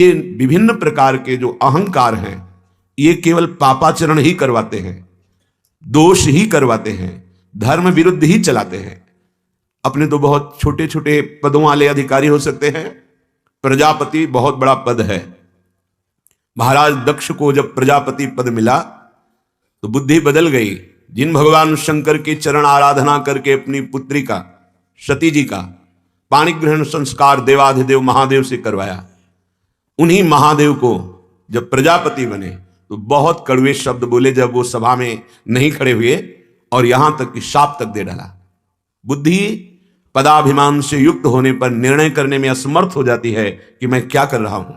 ये विभिन्न प्रकार के जो अहंकार हैं, ये केवल पापाचरण ही करवाते हैं, दोष ही करवाते हैं, धर्म विरुद्ध ही चलाते हैं। अपने तो बहुत छोटे छोटे पदों वाले अधिकारी हो सकते हैं, प्रजापति बहुत बड़ा पद है। महाराज दक्ष को जब प्रजापति पद मिला तो बुद्धि बदल गई। जिन भगवान शंकर की चरण आराधना करके अपनी पुत्री का, सती जी का पाणी ग्रहण संस्कार देवाधिदेव महादेव से करवाया, उन्हीं महादेव को जब प्रजापति बने तो बहुत कड़वे शब्द बोले जब वो सभा में नहीं खड़े हुए, और यहां तक कि शाप तक दे डाला। बुद्धि पदाभिमान से युक्त होने पर निर्णय करने में असमर्थ हो जाती है कि मैं क्या कर रहा हूं।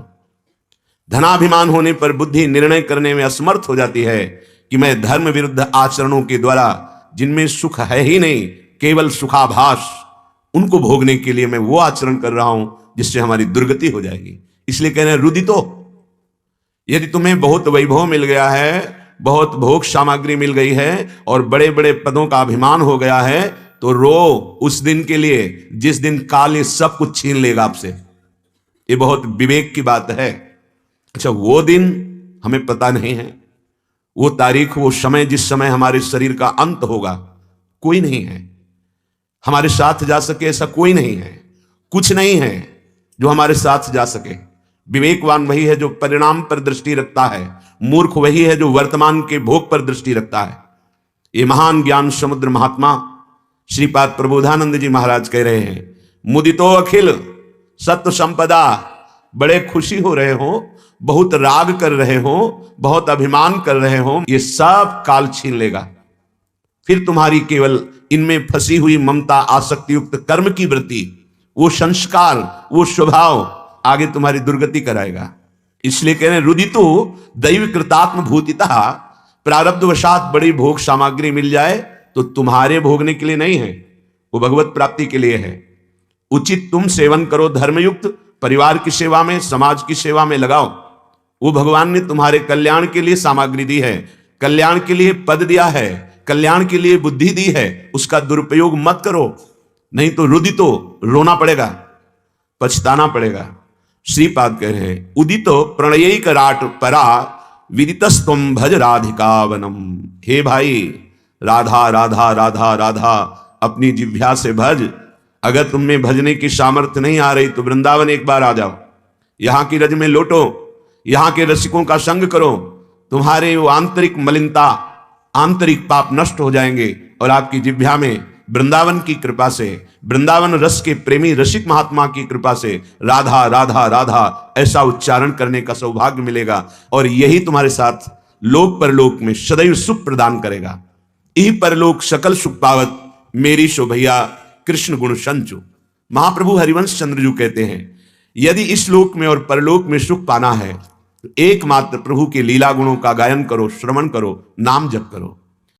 धनाभिमान होने पर बुद्धि निर्णय करने में असमर्थ हो जाती है कि मैं धर्म विरुद्ध आचरणों के द्वारा, जिनमें सुख है ही नहीं, केवल सुखाभास, उनको भोगने के लिए मैं वो आचरण कर रहा हूं जिससे हमारी दुर्गति हो जाएगी। इसलिए कह रहे हैं रुदितो, यदि तुम्हें बहुत वैभव मिल गया है, बहुत भोग सामग्री मिल गई है और बड़े बड़े पदों का अभिमान हो गया है, तो रो उस दिन के लिए जिस दिन काल ये सब कुछ छीन लेगा आपसे। ये बहुत विवेक की बात है। अच्छा, वो दिन हमें पता नहीं है, वो तारीख, वो समय, जिस समय हमारे शरीर का अंत होगा, कोई नहीं है। हमारे साथ जा सके ऐसा कोई नहीं है, कुछ नहीं है जो हमारे साथ जा सके। विवेकवान वही है जो परिणाम पर दृष्टि रखता है, मूर्ख वही है जो वर्तमान के भोग पर दृष्टि रखता है। ये महान ज्ञान समुद्र महात्मा श्रीपाद प्रबोधानंद जी महाराज कह रहे हैं, मुदितो अखिल सत्व संपदा। बड़े खुशी हो रहे हो, बहुत राग कर रहे हो, बहुत अभिमान कर रहे हो, ये सब काल छीन लेगा। फिर तुम्हारी केवल इनमें फंसी हुई ममता, आसक्ति युक्त कर्म की वृत्ति, वो संस्कार, वो स्वभाव आगे तुम्हारी दुर्गति कराएगा। इसलिए कह रहे हैं रुदितो दैव कृतात्म भूतिता। प्रारब्धवशात बड़ी भोग सामग्री मिल जाए तो तुम्हारे भोगने के लिए नहीं है, वो भगवत प्राप्ति के लिए है। उचित तुम सेवन करो, धर्मयुक्त परिवार की सेवा में, समाज की सेवा में लगाओ। वो भगवान ने तुम्हारे कल्याण के लिए सामग्री दी है, कल्याण के लिए पद दिया है, कल्याण के लिए बुद्धि दी है, उसका दुरुपयोग मत करो, नहीं तो रुदितो, रोना पड़ेगा, पछताना पड़ेगा। श्रीपाद कह रहे हैं उदितो प्रणयिक राट परा विदितस्तम भज राधिका वनम। हे भाई, राधा राधा राधा राधा अपनी जिह्वा से भज। अगर तुम में भजने की सामर्थ्य नहीं आ रही तो वृंदावन एक बार आ जाओ, यहां की रज में लोटो, यहां के रसिकों का संग करो। तुम्हारे वो आंतरिक मलिनता, आंतरिक पाप नष्ट हो जाएंगे और आपकी जिह्वा में वृंदावन की कृपा से, वृंदावन रस के प्रेमी रसिक महात्मा की कृपा से राधा राधा राधा ऐसा उच्चारण करने का सौभाग्य मिलेगा, और यही तुम्हारे साथ लोक परलोक में सदैव सुख प्रदान करेगा। यही परलोक सकल सुख पावत मेरी शोभैया कृष्ण गुण संचु। महाप्रभु हरिवंश चंद्रजू कहते हैं, यदि इस लोक में और परलोक में सुख पाना है तो एकमात्र प्रभु के लीला गुणों का गायन करो, श्रवण करो, नाम जप करो।